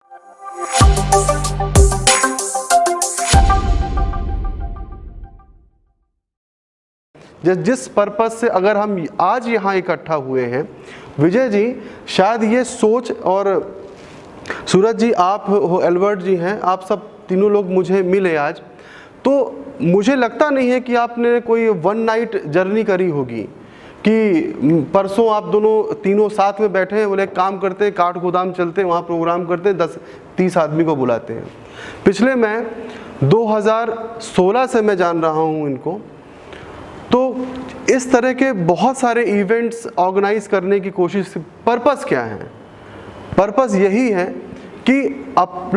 जिस पर्पस से अगर हम आज यहाँ इकट्ठा हुए हैं, विजय जी, शायद ये सोच, और सूरज जी आप हो, एल्बर्ट जी हैं, आप सब तीनों लोग मुझे मिले आज, तो मुझे लगता नहीं है कि आपने कोई वन नाइट जर्नी करी होगी कि परसों आप दोनों तीनों साथ में बैठे हैं, बोले काम करते हैं, काठ गोदाम चलते हैं, वहाँ प्रोग्राम करते हैं, 10-30 आदमी को बुलाते हैं। पिछले मैं 2016 से मैं जान रहा हूँ इनको, तो इस तरह के बहुत सारे इवेंट्स ऑर्गेनाइज करने की कोशिश। पर्पस क्या है? पर्पस यही है कि आप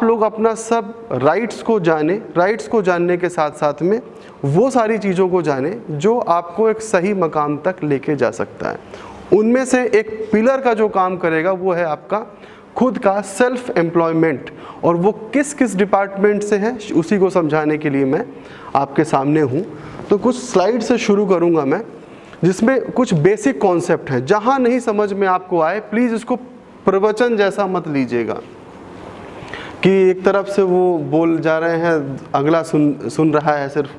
लोग अपना सब राइट्स को जाने, राइट्स को जानने के साथ साथ में वो सारी चीज़ों को जाने जो आपको एक सही मकाम तक लेके जा सकता है। उनमें से एक पिलर का जो काम करेगा वो है आपका खुद का सेल्फ एम्प्लॉयमेंट, और वो किस किस डिपार्टमेंट से है उसी को समझाने के लिए मैं आपके सामने हूँ। तो कुछ स्लाइड से शुरू करूँगा मैं, जिसमें कुछ बेसिक कॉन्सेप्ट है। जहाँ नहीं समझ में आपको आए प्लीज़ इसको प्रवचन जैसा मत लीजिएगा कि एक तरफ से वो बोल जा रहे हैं, अगला सुन रहा है सिर्फ।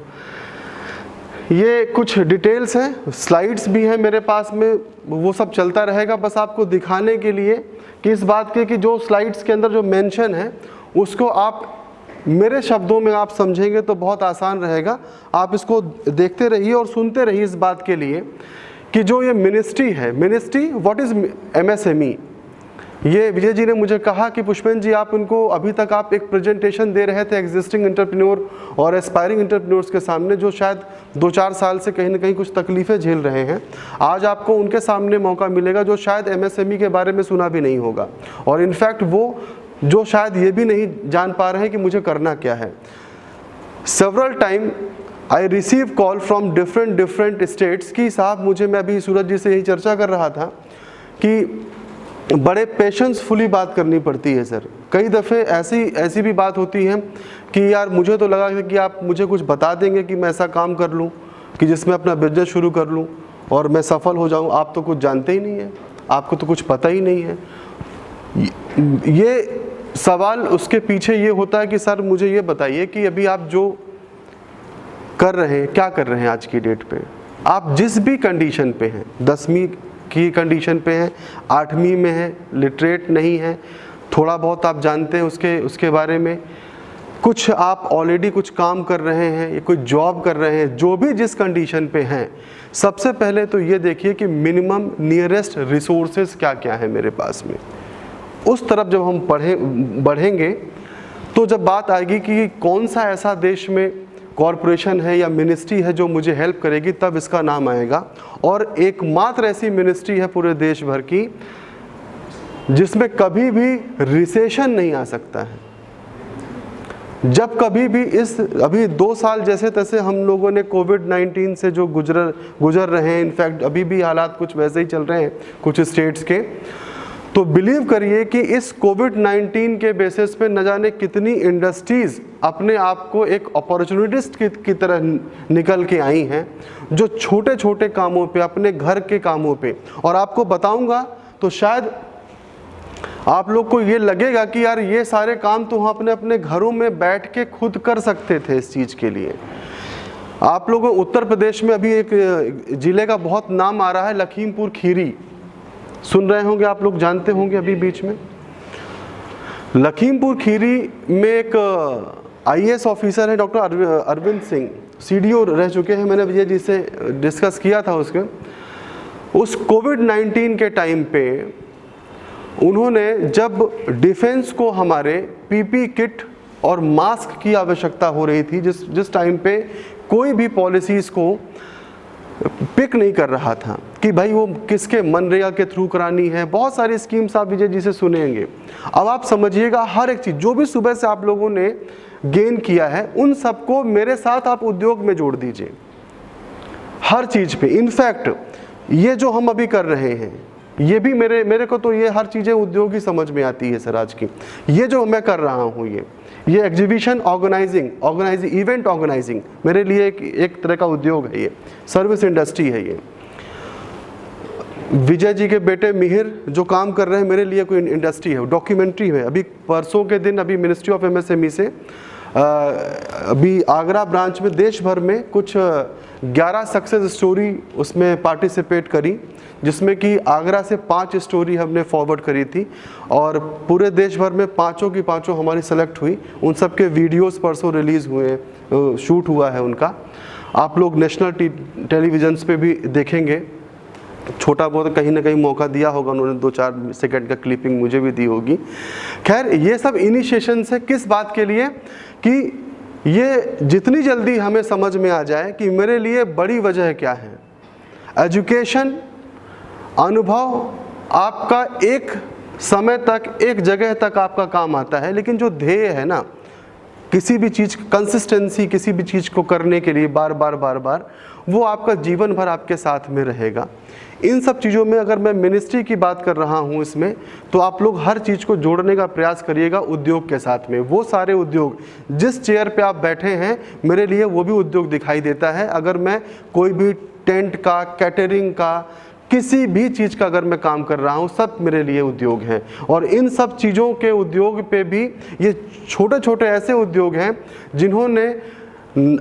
ये कुछ डिटेल्स हैं, स्लाइड्स भी हैं मेरे पास में, वो सब चलता रहेगा बस आपको दिखाने के लिए कि इस बात के कि जो स्लाइड्स के अंदर जो मेंशन है उसको आप मेरे शब्दों में आप समझेंगे तो बहुत आसान रहेगा। आप इसको देखते रहिए और सुनते रहिए इस बात के लिए कि जो ये मिनिस्ट्री है, मिनिस्ट्री व्हाट इज़ MSME। ये विजय जी ने मुझे कहा कि पुष्पेंद्र जी आप उनको अभी तक आप एक प्रेजेंटेशन दे रहे थे एग्जिस्टिंग एंटरप्रेन्योर और एस्पायरिंग एंटरप्रेन्योर्स के सामने, जो शायद 2-4 साल से कहीं ना कहीं कुछ तकलीफ़ें झेल रहे हैं। आज आपको उनके सामने मौका मिलेगा जो शायद MSME के बारे में सुना भी नहीं होगा, और इनफैक्ट वो जो शायद ये भी नहीं जान पा रहे हैं कि मुझे करना क्या है। Several time I receive call from different states कि साहब मुझे, मैं अभी सूरज जी से यही चर्चा कर रहा था कि बड़े पेशेंसफुली बात करनी पड़ती है सर। कई दफ़े ऐसी भी बात होती है कि यार मुझे तो लगा कि आप मुझे कुछ बता देंगे कि मैं ऐसा काम कर लूँ कि जिसमें अपना बिजनेस शुरू कर लूँ और मैं सफल हो जाऊँ। आप तो कुछ जानते ही नहीं है, आपको तो कुछ पता ही नहीं है। ये सवाल उसके पीछे ये होता है कि सर मुझे ये बताइए कि अभी आप जो कर रहे हैं, क्या कर रहे हैं आज की डेट पे, आप जिस भी कंडीशन पे हैं, 10वीं की कंडीशन पे हैं, 8वीं में हैं, लिटरेट नहीं हैं, थोड़ा बहुत आप जानते हैं उसके बारे में, कुछ आप ऑलरेडी कुछ काम कर रहे हैं या कोई जॉब कर रहे हैं, जो भी जिस कंडीशन पे हैं, सबसे पहले तो ये देखिए कि मिनिमम नियरेस्ट रिसोर्सेज क्या क्या है मेरे पास में। उस तरफ जब हम बढ़ेंगे तो जब बात आएगी कि कौन सा ऐसा देश में कॉरपोरेशन है या मिनिस्ट्री है जो मुझे हेल्प करेगी, तब इसका नाम आएगा। और एकमात्र ऐसी मिनिस्ट्री है पूरे देश भर की जिसमें कभी भी रिसेशन नहीं आ सकता है। जब कभी भी अभी 2 साल जैसे तैसे हम लोगों ने कोविड-19 से जो गुजर रहे हैं, इनफैक्ट अभी भी हालात कुछ वैसे ही चल रहे हैं कुछ स्टेट्स के, तो बिलीव करिए कि इस कोविड-19 के बेसिस पे न जाने कितनी इंडस्ट्रीज़ अपने आप को एक अपॉर्चुनिटिस्ट की तरह निकल के आई हैं, जो छोटे छोटे कामों पे, अपने घर के कामों पे। और आपको बताऊंगा तो शायद आप लोग को ये लगेगा कि यार ये सारे काम तो हम अपने अपने घरों में बैठ के खुद कर सकते थे। इस चीज़ के लिए आप लोगों उत्तर प्रदेश में अभी एक ज़िले का बहुत नाम आ रहा है, लखीमपुर खीरी, सुन रहे होंगे आप लोग, जानते होंगे। अभी बीच में लखीमपुर खीरी में एक IAS ऑफिसर है डॉक्टर अरविंद सिंह, CDO रह चुके हैं। मैंने विजय जी से डिस्कस किया था उस कोविड-19 के टाइम पे उन्होंने, जब डिफेंस को हमारे PP किट और मास्क की आवश्यकता हो रही थी, जिस टाइम पे कोई भी पॉलिसीज़ को पिक नहीं कर रहा था कि भाई वो किसके मनरेगा के थ्रू करानी है, बहुत सारी स्कीम्स आप विजय जी से सुनेंगे। अब आप समझिएगा हर एक चीज़ जो भी सुबह से आप लोगों ने गेन किया है, उन सबको मेरे साथ आप उद्योग में जोड़ दीजिए, हर चीज़ पे। इनफैक्ट ये जो हम अभी कर रहे हैं, ये भी मेरे को तो ये हर चीज़ें उद्योग ही समझ में आती है सर आज की। ये जो मैं कर रहा हूँ, ये एग्जीबिशन ऑर्गेनाइजिंग इवेंट ऑर्गेनाइजिंग मेरे लिए एक तरह का उद्योग है, ये सर्विस इंडस्ट्री है। ये विजय जी के बेटे मिहिर जो काम कर रहे हैं, मेरे लिए कोई इंडस्ट्री है, डॉक्यूमेंट्री है। अभी परसों के दिन अभी मिनिस्ट्री ऑफ एमएसएमई से अभी आगरा ब्रांच में देश भर में कुछ 11 सक्सेस स्टोरी उसमें पार्टिसिपेट करी, जिसमें कि आगरा से 5 स्टोरी हमने फॉरवर्ड करी थी और पूरे देश भर में पाँचों की पाँचों हमारी सेलेक्ट हुई। उन सब के वीडियोस परसों रिलीज़ हुए, शूट हुआ है उनका। आप लोग नेशनल टेलीविजन्स पे भी देखेंगे। छोटा बहुत कहीं ना कहीं मौका दिया होगा उन्होंने, 2-4 सेकंड का क्लिपिंग मुझे भी दी होगी। खैर, ये सब इनिशिएशन से किस बात के लिए कि ये जितनी जल्दी हमें समझ में आ जाए कि मेरे लिए बड़ी वजह क्या है। एजुकेशन, अनुभव आपका एक समय तक, एक जगह तक आपका काम आता है, लेकिन जो ध्येय है ना, किसी भी चीज़ कंसिस्टेंसी, किसी भी चीज़ को करने के लिए बार बार वो आपका जीवन भर आपके साथ में रहेगा। इन सब चीज़ों में अगर मैं मिनिस्ट्री की बात कर रहा हूँ इसमें, तो आप लोग हर चीज़ को जोड़ने का प्रयास करिएगा उद्योग के साथ में। वो सारे उद्योग, जिस चेयर पे आप बैठे हैं, मेरे लिए वो भी उद्योग दिखाई देता है। अगर मैं कोई भी टेंट का, कैटरिंग का, किसी भी चीज़ का अगर मैं काम कर रहा हूँ, सब मेरे लिए उद्योग हैं। और इन सब चीज़ों के उद्योग पे भी ये छोटे छोटे ऐसे उद्योग हैं जिन्होंने,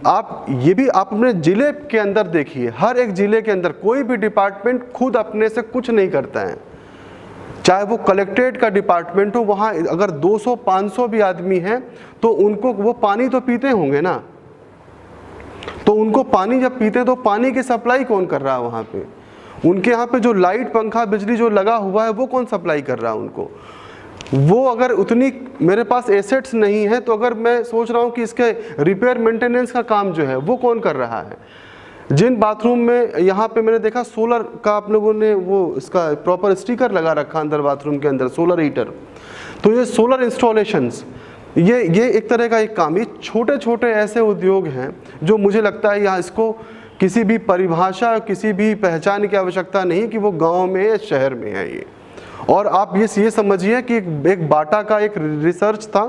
आप ये भी आप अपने ज़िले के अंदर देखिए, हर एक ज़िले के अंदर कोई भी डिपार्टमेंट खुद अपने से कुछ नहीं करता है। चाहे वो कलेक्ट्रेट का डिपार्टमेंट हो, वहाँ अगर 200-500 भी आदमी हैं तो उनको वो पानी तो पीते होंगे ना, तो उनको पानी जब पीते तो पानी की सप्लाई कौन कर रहा है वहाँ पे? उनके यहाँ पे जो लाइट, पंखा, बिजली जो लगा हुआ है वो कौन सप्लाई कर रहा है उनको? वो अगर उतनी मेरे पास एसेट्स नहीं है, तो अगर मैं सोच रहा हूँ कि इसके रिपेयर मेंटेनेंस का काम जो है वो कौन कर रहा है? जिन बाथरूम में यहाँ पे मैंने देखा सोलर का, आप लोगों ने वो इसका प्रॉपर स्टिकर लगा रखा अंदर बाथरूम के अंदर, सोलर हीटर। तो ये सोलर इंस्टॉलेशंस, ये एक तरह का एक काम। ये छोटे छोटे ऐसे उद्योग हैं जो मुझे लगता है यहाँ इसको किसी भी परिभाषा, किसी भी पहचान की आवश्यकता नहीं कि वो गांव में या शहर में है ये। और आप ये समझिए कि एक बाटा का एक रिसर्च था,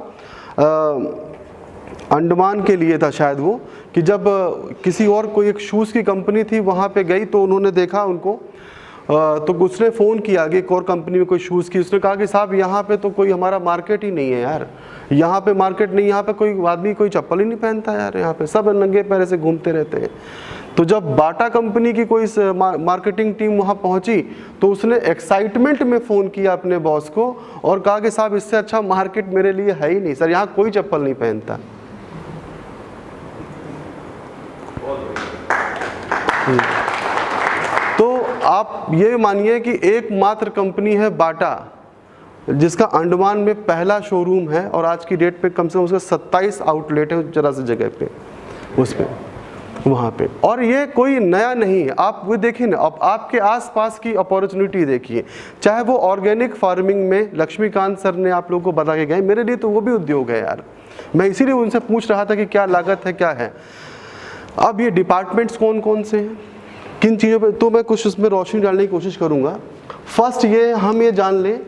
अंडमान के लिए था शायद वो, कि जब किसी और कोई एक शूज़ की कंपनी थी वहाँ पे गई तो उन्होंने देखा उनको, तो उसने फ़ोन किया आगे एक और कंपनी में कोई शूज़ की। उसने कहा कि साहब यहाँ पे तो कोई हमारा मार्केट ही नहीं है यार, यहाँ पे मार्केट नहीं, यहाँ पे कोई आदमी कोई चप्पल ही नहीं पहनता यार, यहाँ पे सब नंगे पैर से घूमते रहते हैं। तो जब बाटा कंपनी की कोई मार्केटिंग टीम वहाँ पहुँची तो उसने एक्साइटमेंट में फ़ोन किया अपने बॉस को और कहा कि साहब इससे अच्छा मार्केट मेरे लिए है ही नहीं सर, यहाँ कोई चप्पल नहीं पहनता। तो आप ये मानिए कि एकमात्र कंपनी है बाटा जिसका अंडमान में पहला शोरूम है और आज की डेट पे कम से कम उसका 27 आउटलेट है जरा सी जगह पे, उस पे वहाँ पे। और ये कोई नया नहीं है, आप वो देखिए ना, अब आपके आसपास की अपॉर्चुनिटी देखिए, चाहे वो ऑर्गेनिक फार्मिंग में लक्ष्मीकांत सर ने आप लोगों को बता के गए, मेरे लिए तो वो भी उद्योग है यार। मैं इसीलिए उनसे पूछ रहा था कि क्या लागत है, क्या है। अब ये डिपार्टमेंट्स कौन कौन से हैं, किन चीज़ों पे, तो मैं कुछ उसमें रोशनी डालने की कोशिश करूँगा। फर्स्ट ये हम ये जान लें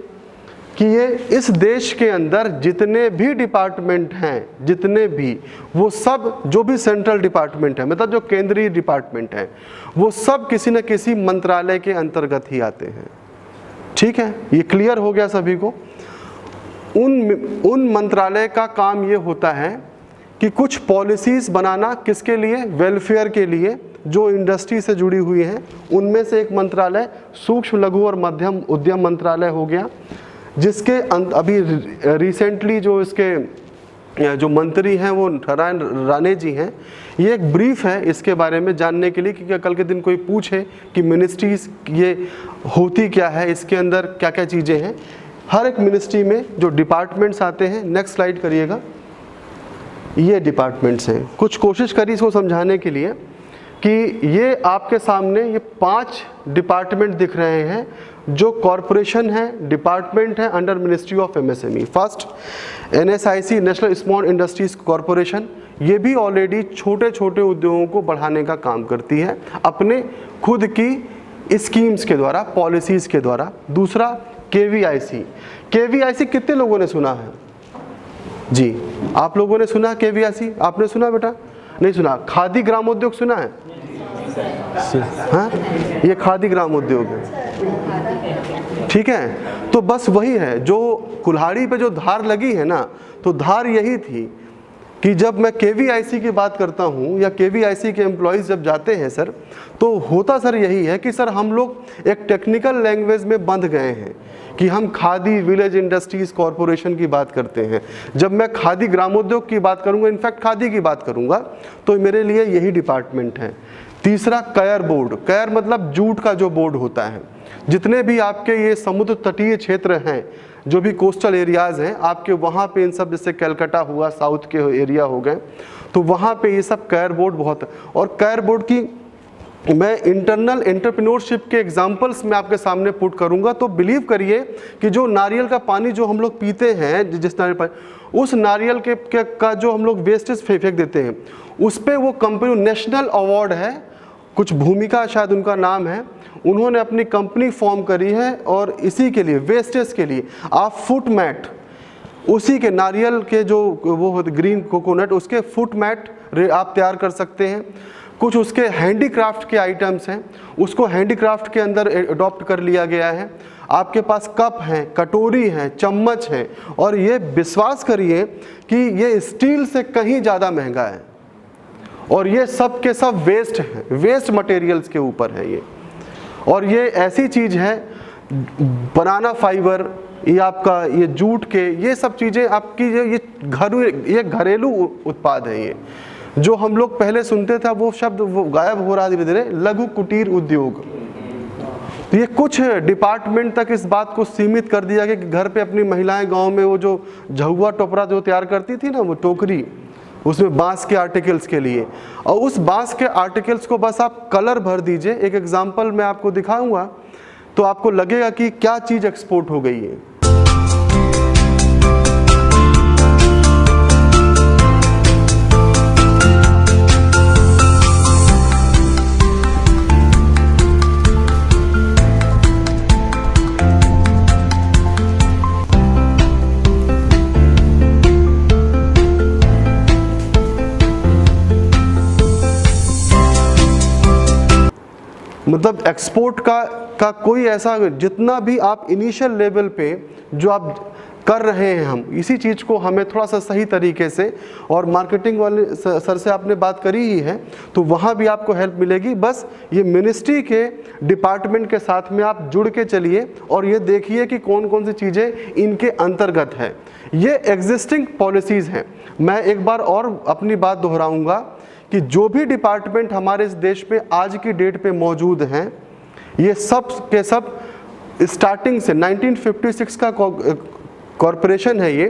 कि ये इस देश के अंदर जितने भी डिपार्टमेंट हैं, जितने भी, वो सब जो भी सेंट्रल डिपार्टमेंट है, मतलब जो केंद्रीय डिपार्टमेंट है, वो सब किसी न किसी मंत्रालय के अंतर्गत ही आते हैं। ठीक है, ये क्लियर हो गया सभी को। उन मंत्रालय का काम ये होता है कि कुछ पॉलिसीज़ बनाना, किसके लिए? वेलफेयर के लिए, जो इंडस्ट्री से जुड़ी हुई हैं। उनमें से एक मंत्रालय सूक्ष्म लघु और मध्यम उद्यम मंत्रालय हो गया, जिसके अभी रिसेंटली जो इसके जो मंत्री हैं वो नारायण राणे जी हैं। ये एक ब्रीफ है इसके बारे में जानने के लिए कि कल के दिन कोई पूछे कि मिनिस्ट्रीज ये होती क्या है, इसके अंदर क्या क्या चीज़ें हैं। हर एक मिनिस्ट्री में जो डिपार्टमेंट्स आते हैं, नेक्स्ट स्लाइड करिएगा, ये डिपार्टमेंट्स हैं। कुछ कोशिश करी इसको समझाने के लिए कि ये आपके सामने ये 5 डिपार्टमेंट दिख रहे हैं जो कॉरपोरेशन है, डिपार्टमेंट है under ministry of MSME. First NSIC, national small industries corporation, ये भी ऑलरेडी छोटे छोटे उद्योगों को बढ़ाने का काम करती है अपने खुद की स्कीम्स के द्वारा, पॉलिसीज़ के द्वारा। दूसरा KVIC कितने लोगों ने सुना है जी? आप लोगों ने सुना KVIC? आपने सुना बेटा? नहीं सुना। खादी ग्रामोद्योग सुना है? हाँ, ये खादी ग्रामोद्योग है। ठीक है। तो बस वही है, जो कुल्हाड़ी पे जो धार लगी है ना, तो धार यही थी कि जब मैं केवीआईसी की बात करता हूँ या केवीआईसी के एम्प्लॉयज़ जब जाते हैं सर, तो होता सर यही है कि सर हम लोग एक टेक्निकल लैंग्वेज में बंध गए हैं कि हम खादी विलेज इंडस्ट्रीज़ कॉरपोरेशन की बात करते हैं। जब मैं खादी ग्रामोद्योग की बात करूँगा, इनफैक्ट खादी की बात करूँगा, तो मेरे लिए यही डिपार्टमेंट है। तीसरा कयर बोर्ड, कयर मतलब जूट का जो बोर्ड होता है। जितने भी आपके ये समुद्र तटीय क्षेत्र हैं, जो भी कोस्टल एरियाज़ हैं आपके, वहाँ पे इन सब, जैसे कलकत्ता हुआ, साउथ के एरिया हो गए, तो वहाँ पे ये सब कयर बोर्ड बहुत। और कयर बोर्ड की मैं इंटरनल एंटरप्रेन्योरशिप के एग्जांपल्स में आपके सामने पुट करूंगा। तो बिलीव करिए कि जो नारियल का पानी जो हम लोग पीते हैं, जिस नारियल पानी, उस नारियल का जो हम लोग वेस्टेज फेंक देते हैं, उस पर वो कंपनी नेशनल अवार्ड है, कुछ भूमिका शायद उनका नाम है, उन्होंने अपनी कंपनी फॉर्म करी है और इसी के लिए, वेस्टेज के लिए आप फुट मैट, उसी के नारियल के जो वो होते ग्रीन कोकोनट, उसके फुट मैट आप तैयार कर सकते हैं। कुछ उसके हैंडीक्राफ्ट के आइटम्स हैं, उसको हैंडीक्राफ्ट के अंदर अडॉप्ट कर लिया गया है। आपके पास कप हैं, कटोरी हैं, चम्मच हैं, और ये विश्वास करिए कि ये स्टील से कहीं ज़्यादा महंगा है, और ये सब के सब वेस्ट हैं, वेस्ट मटेरियल्स के ऊपर है ये। और ये ऐसी चीज़ है, बनाना फाइबर, ये आपका ये जूट के, ये सब चीज़ें आपकी ये घरेलू उत्पाद है। ये जो हम लोग पहले सुनते थे, वो शब्द वो गायब हो रहा धीरे धीरे, लघु कुटीर उद्योग। तो ये कुछ डिपार्टमेंट तक इस बात को सीमित कर दिया गया कि घर पे अपनी महिलाएं गांव में वो जो झहुआ टोपरा जो तैयार करती थी ना, वो टोकरी, उसमें बांस के आर्टिकल्स के लिए, और उस बांस के आर्टिकल्स को बस आप कलर भर दीजिए। एक एग्जांपल मैं आपको दिखाऊंगा तो आपको लगेगा कि क्या चीज़ एक्सपोर्ट हो गई है। मतलब एक्सपोर्ट का कोई ऐसा, जितना भी आप इनिशियल लेवल पे जो आप कर रहे हैं, हम इसी चीज़ को हमें थोड़ा सा सही तरीके से, और मार्केटिंग वाले सर से आपने बात करी ही है, तो वहाँ भी आपको हेल्प मिलेगी। बस ये मिनिस्ट्री के डिपार्टमेंट के साथ में आप जुड़ के चलिए और ये देखिए कि कौन कौन सी चीज़ें इनके अंतर्गत है। ये एग्जिस्टिंग पॉलिसीज़ हैं। मैं एक बार और अपनी बात दोहराऊँगा कि जो भी डिपार्टमेंट हमारे इस देश में आज की डेट पे मौजूद हैं, ये सब के सब स्टार्टिंग से 1956 का कॉरपोरेशन है ये,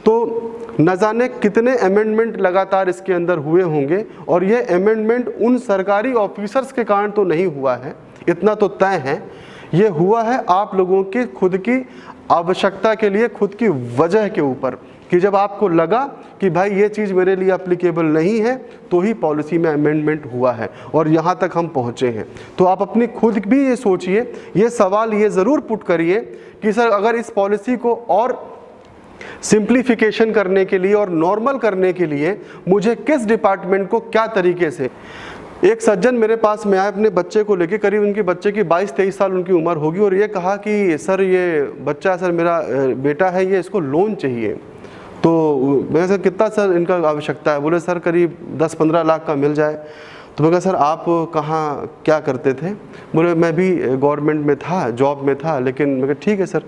तो न जाने कितने अमेंडमेंट लगातार इसके अंदर हुए होंगे, और ये अमेंडमेंट उन सरकारी ऑफिसर्स के कारण तो नहीं हुआ है, इतना तो तय है, ये हुआ है आप लोगों की खुद की आवश्यकता के लिए, खुद की वजह के ऊपर, कि जब आपको लगा कि भाई ये चीज़ मेरे लिए एप्लीकेबल नहीं है, तो ही पॉलिसी में अमेंडमेंट हुआ है और यहाँ तक हम पहुँचे हैं। तो आप अपनी खुद भी ये सोचिए, ये सवाल ये ज़रूर पुट करिए कि सर अगर इस पॉलिसी को और सिंप्लीफिकेशन करने के लिए और नॉर्मल करने के लिए मुझे किस डिपार्टमेंट को क्या तरीके से। एक सज्जन मेरे पास में आए अपने बच्चे को लेके, करीब उनके बच्चे की 22-23 साल उनकी उम्र होगी, और ये कहा कि सर ये बच्चा, सर मेरा बेटा है, ये इसको लोन चाहिए। तो मैं सर कितना सर इनका आवश्यकता है? बोले सर करीब 10-15 लाख का मिल जाए। तो मैं कहा सर आप कहाँ क्या करते थे? बोले मैं भी गवर्नमेंट में था, जॉब में था, लेकिन मैं कहा ठीक है सर,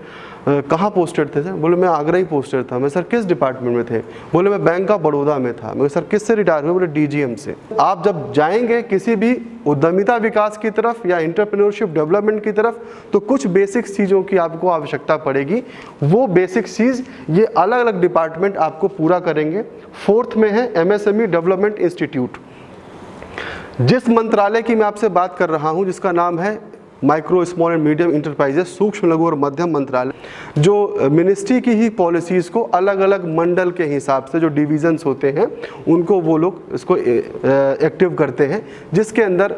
कहाँ पोस्टेड थे सर? बोले मैं आगरा ही पोस्टेड था। मैं सर किस डिपार्टमेंट में थे? बोले मैं बैंक ऑफ बड़ौदा में था। मैं सर किससे रिटायर हुए? बोले डीजीएम से। आप जब जाएंगे किसी भी उद्यमिता विकास की तरफ या एंटरप्रेन्योरशिप डेवलपमेंट की तरफ, तो कुछ बेसिक चीज़ों की आपको आवश्यकता पड़ेगी। वो बेसिक चीज़ ये अलग अलग डिपार्टमेंट आपको पूरा करेंगे। 4th में है एमएसएमई डेवलपमेंट इंस्टीट्यूट। जिस मंत्रालय की मैं आपसे बात कर रहा हूं, जिसका नाम है micro small and medium enterprises, सूक्ष्म लघु और मध्यम मंत्रालय, जो मिनिस्ट्री की ही पॉलिसीज़ को अलग अलग मंडल के हिसाब से, जो डिविजन्स होते हैं, उनको वो लोग इसको एक्टिव करते हैं, जिसके अंदर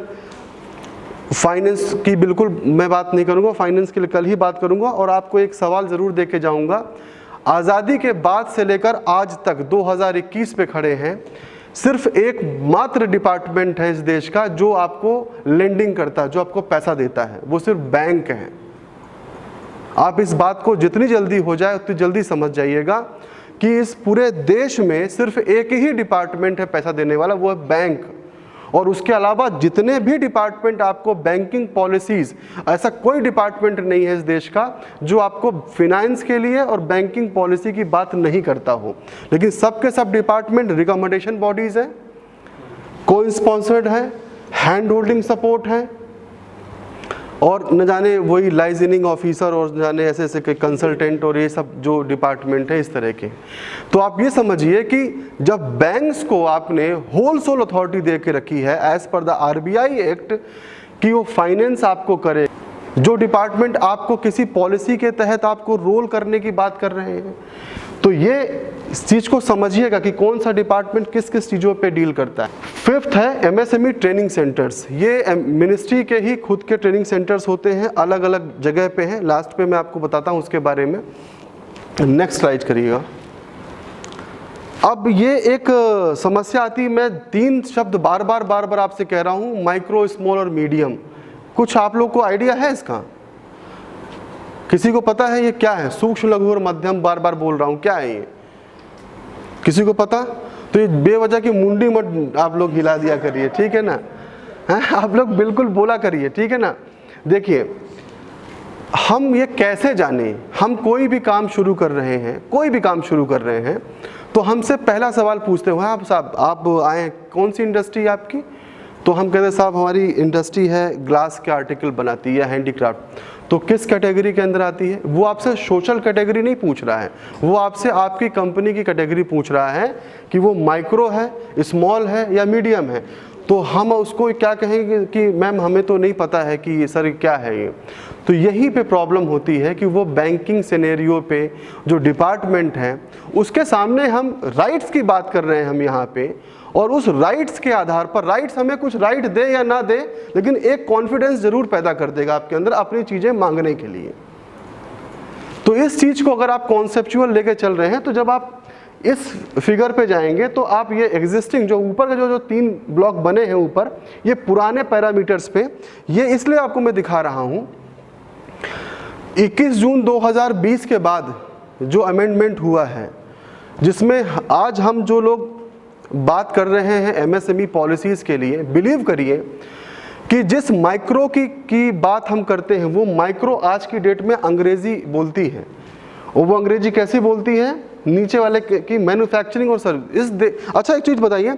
फाइनेंस की बिल्कुल मैं बात नहीं करूँगा, फाइनेंस के लिए कल ही बात करूँगा। और आपको एक सवाल ज़रूर दे के जाऊँगा, आज़ादी के बाद से लेकर आज तक 2021 पे खड़े हैं, सिर्फ एक मात्र डिपार्टमेंट है इस देश का जो आपको लेंडिंग करता है, जो आपको पैसा देता है, वो सिर्फ बैंक है। आप इस बात को जितनी जल्दी हो जाए उतनी जल्दी समझ जाइएगा कि इस पूरे देश में सिर्फ एक ही डिपार्टमेंट है पैसा देने वाला, वो है बैंक। और उसके अलावा जितने भी डिपार्टमेंट आपको बैंकिंग पॉलिसीज़, ऐसा कोई डिपार्टमेंट नहीं है इस देश का जो आपको फिनांस के लिए और बैंकिंग पॉलिसी की बात नहीं करता हो। लेकिन सबके सब डिपार्टमेंट रिकमेंडेशन बॉडीज़ हैं, को स्पॉन्सर्ड है, हैंड होल्डिंग सपोर्ट है, और न जाने वही लाइजनिंग ऑफिसर और न जाने ऐसे ऐसे कंसल्टेंट और ये सब जो डिपार्टमेंट है इस तरह के। तो आप ये समझिए कि जब बैंक्स को आपने होलसेल अथॉरिटी दे के रखी है as per the RBI act कि वो फाइनेंस आपको करे, जो डिपार्टमेंट आपको किसी पॉलिसी के तहत आपको रोल करने की बात कर रहे हैं, तो ये इस चीज़ को समझिएगा कि कौन सा डिपार्टमेंट किस किस चीज़ों पे डील करता है। फिफ्थ है एमएसएमई ट्रेनिंग सेंटर्स। ये मिनिस्ट्री के ही खुद के ट्रेनिंग सेंटर्स होते हैं, अलग अलग जगह पे हैं। लास्ट पे मैं आपको बताता हूँ उसके बारे में। नेक्स्ट स्लाइड करिएगा। अब ये एक समस्या आती है, मैं 3 शब्द बार बार आपसे कह रहा हूँ, माइक्रो, स्मॉल और मीडियम। कुछ आप लोग को आइडिया है इसका? किसी को पता है ये क्या है? सूक्ष्म, लघु और मध्यम बार बार बोल रहा हूँ, क्या है ये? किसी को पता? तो ये बेवजह की मुंडी मत आप लोग हिला दिया करिए, ठीक है ना? आप लोग बिल्कुल बोला करिए, ठीक है ना? देखिए, हम ये कैसे जाने, हम कोई भी काम शुरू कर रहे हैं, कोई भी काम शुरू कर रहे हैं, तो हमसे पहला सवाल पूछते हैं, हाँ साहब आप आए, कौन सी इंडस्ट्री है आपकी? तो हम कहते हैं साहब हमारी इंडस्ट्री है ग्लास के आर्टिकल बनाती है, हैंडीक्राफ्ट। तो किस कैटेगरी के अंदर आती है? वो आपसे सोशल कैटेगरी नहीं पूछ रहा है, वो आपसे आपकी कंपनी की कैटेगरी पूछ रहा है कि वो माइक्रो है, स्मॉल है या मीडियम है। तो हम उसको क्या कहेंगे कि मैम हमें तो नहीं पता है कि सर क्या है ये। तो यहीं पे प्रॉब्लम होती है कि वो बैंकिंग सिनेरियो पे जो डिपार्टमेंट है उसके सामने हम राइट्स की बात कर रहे हैं हम यहाँ पे, और उस राइट्स के आधार पर, राइट्स हमें कुछ राइट दे या ना दे, लेकिन एक कॉन्फिडेंस जरूर पैदा कर देगा आपके अंदर अपनी चीज़ें मांगने के लिए। तो इस चीज़ को अगर आप कॉन्सेप्चुअल लेके चल रहे हैं, तो जब आप इस फिगर पे जाएंगे तो आप ये एग्जिस्टिंग जो ऊपर के जो 3 ब्लॉक बने हैं ऊपर, ये पुराने पैरामीटर्स पे, ये इसलिए आपको मैं दिखा रहा हूँ। 21 जून 2020 के बाद जो अमेंडमेंट हुआ है, जिसमें आज हम जो लोग बात कर रहे हैं एमएसएमई पॉलिसीज़ के लिए, बिलीव करिए कि जिस माइक्रो की बात हम करते हैं, वो माइक्रो आज की डेट में अंग्रेज़ी बोलती है। और वो अंग्रेजी कैसी बोलती है? नीचे वाले की मैन्युफैक्चरिंग और सर्विस। अच्छा एक चीज़ बताइए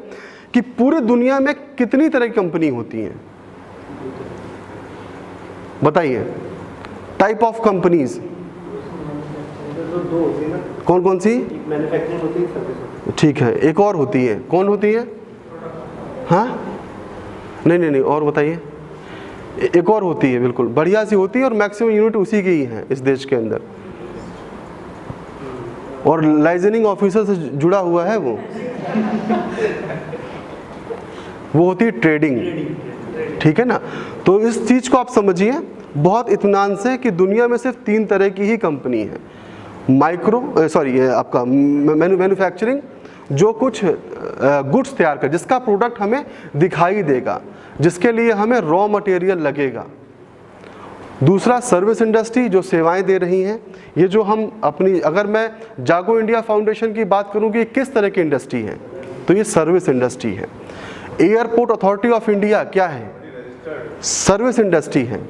कि पूरी दुनिया में कितनी तरह की कंपनी होती हैं? बताइए, टाइप ऑफ कंपनीज कौन कौन सी? मैन्युफैक्चरिंग होती है, सर्विस होती है। ठीक है, एक और होती है, कौन होती है? हाँ नहीं, और बताइए। एक और होती है, बिल्कुल बढ़िया सी होती है, और मैक्सिमम यूनिट उसी की ही है इस देश के अंदर, और लाइजनिंग ऑफिसर से जुड़ा हुआ है वो होती है ट्रेडिंग, ठीक है ना? तो इस चीज़ को आप समझिए बहुत इत्मीनान से कि दुनिया में सिर्फ 3 तरह की ही कंपनी है। आपका मैन्युफैक्चरिंग, जो कुछ गुड्स तैयार कर, जिसका प्रोडक्ट हमें दिखाई देगा, जिसके लिए हमें रॉ मटेरियल लगेगा। दूसरा सर्विस इंडस्ट्री, जो सेवाएं दे रही हैं। ये जो हम अपनी, अगर मैं जागो इंडिया फाउंडेशन की बात करूँ कि किस तरह की इंडस्ट्री है, तो ये सर्विस इंडस्ट्री है। एयरपोर्ट अथॉरिटी ऑफ इंडिया क्या है? सर्विस इंडस्ट्री है।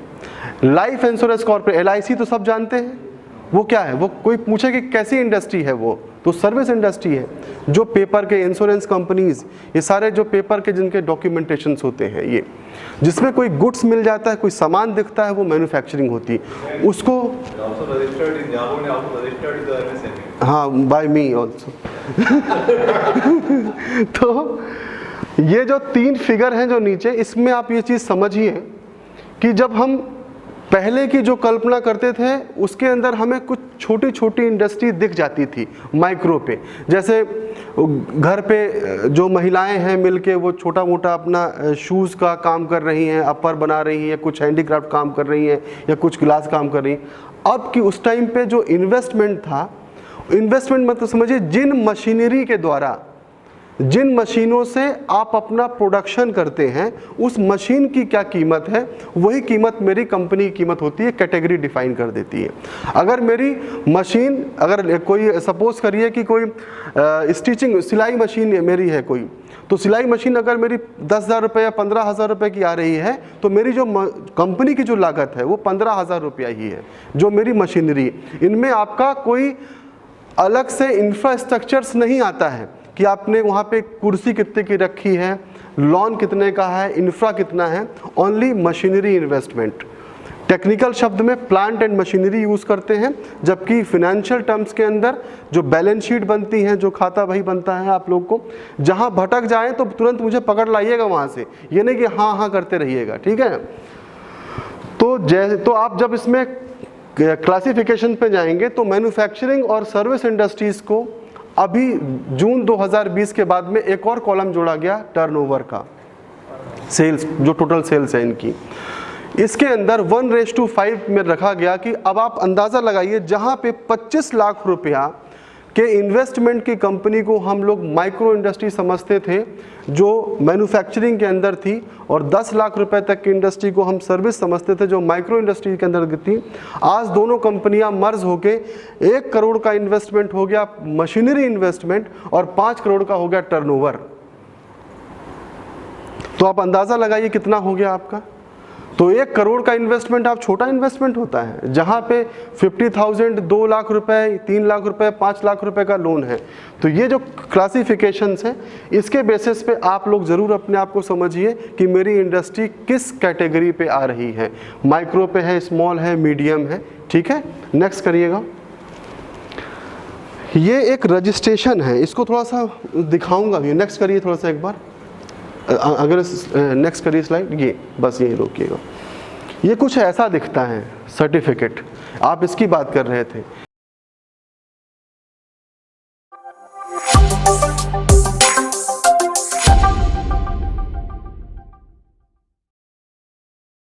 लाइफ इंश्योरेंस कॉर्पोरेशन, LIC तो सब जानते हैं, वो क्या है? वो कोई पूछे कि कैसी इंडस्ट्री है वो, तो सर्विस इंडस्ट्री है। जो पेपर के इंश्योरेंस कंपनीज, ये सारे जो पेपर के जिनके डॉक्यूमेंटेशंस होते हैं, ये जिसमें कोई गुड्स मिल जाता है, कोई सामान दिखता है, वो मैन्युफैक्चरिंग होती है उसको। हाँ, बाय मी ऑल्सो। तो ये जो 3 फिगर हैं जो नीचे, इसमें आप ये चीज़ समझिए कि जब हम पहले की जो कल्पना करते थे उसके अंदर हमें कुछ छोटी छोटी इंडस्ट्री दिख जाती थी माइक्रो पे। जैसे घर पे जो महिलाएं हैं मिलके वो छोटा मोटा अपना शूज़ का काम कर रही हैं, अपर बना रही हैं, कुछ हैंडीक्राफ्ट काम कर रही हैं, या कुछ ग्लास काम कर रही हैं। अब की उस टाइम पे जो इन्वेस्टमेंट था, इन्वेस्टमेंट मतलब समझिए जिन मशीनरी के द्वारा जिन मशीनों से आप अपना प्रोडक्शन करते हैं उस मशीन की क्या कीमत है, वही कीमत मेरी कंपनी की कीमत होती है, कैटेगरी डिफाइन कर देती है। अगर मेरी मशीन, अगर कोई सपोज करिए कि कोई स्टिचिंग सिलाई मशीन मेरी है कोई, तो सिलाई मशीन अगर मेरी 10,000 रुपये या 15,000 रुपये की आ रही है, तो मेरी जो कंपनी की जो लागत है वो 15,000 रुपया ही है, जो मेरी मशीनरी। इनमें आपका कोई अलग से इंफ्रास्ट्रक्चर्स नहीं आता है कि आपने वहाँ पे कुर्सी कितने की रखी है, लॉन कितने का है, इंफ्रा कितना है। ओनली मशीनरी इन्वेस्टमेंट, टेक्निकल शब्द में प्लांट एंड मशीनरी यूज़ करते हैं, जबकि फिनेंशियल टर्म्स के अंदर जो बैलेंस शीट बनती हैं, जो खाता बही बनता है, आप लोग को जहाँ भटक जाए तो तुरंत मुझे पकड़ लाइएगा वहाँ से, ये नहीं कि हाँ हाँ करते रहिएगा, ठीक है। तो आप जब इसमें क्लासिफिकेशन पे जाएंगे तो मैन्युफैक्चरिंग और सर्विस इंडस्ट्रीज़ को अभी जून 2020 के बाद में एक और कॉलम जोड़ा गया टर्नओवर का, सेल्स, जो टोटल सेल्स है इनकी, इसके अंदर 1:5 में रखा गया कि अब आप अंदाज़ा लगाइए, जहाँ पे 25 लाख रुपया के इन्वेस्टमेंट की कंपनी को हम लोग माइक्रो इंडस्ट्री समझते थे जो मैन्युफैक्चरिंग के अंदर थी, और 10 लाख रुपए तक की इंडस्ट्री को हम सर्विस समझते थे जो माइक्रो इंडस्ट्री के अंदर थी। आज दोनों कंपनियां मर्ज होके 1 करोड़ का इन्वेस्टमेंट हो गया मशीनरी इन्वेस्टमेंट और 5 करोड़ का हो गया टर्नओवर। तो आप अंदाज़ा लगाइए कितना हो गया आपका। तो 1 करोड़ का इन्वेस्टमेंट आप छोटा इन्वेस्टमेंट होता है, जहाँ पे 50,000, 2 लाख रुपए, 3 लाख रुपए, 5 लाख रुपए का लोन है। तो ये जो क्लासिफिकेशंस है, इसके बेसिस पे आप लोग ज़रूर अपने आप को समझिए कि मेरी इंडस्ट्री किस कैटेगरी पे आ रही है, माइक्रो पे है, स्मॉल है, मीडियम है, ठीक है। नेक्स्ट करिएगा। ये एक रजिस्ट्रेशन है, इसको थोड़ा सा दिखाऊंगा भी। नेक्स्ट करिए थोड़ा सा एक बार, अगर नेक्स्ट करिए स्लाइड, ये बस यही रोकिएगा। ये कुछ ऐसा दिखता है सर्टिफिकेट, आप इसकी बात कर रहे थे।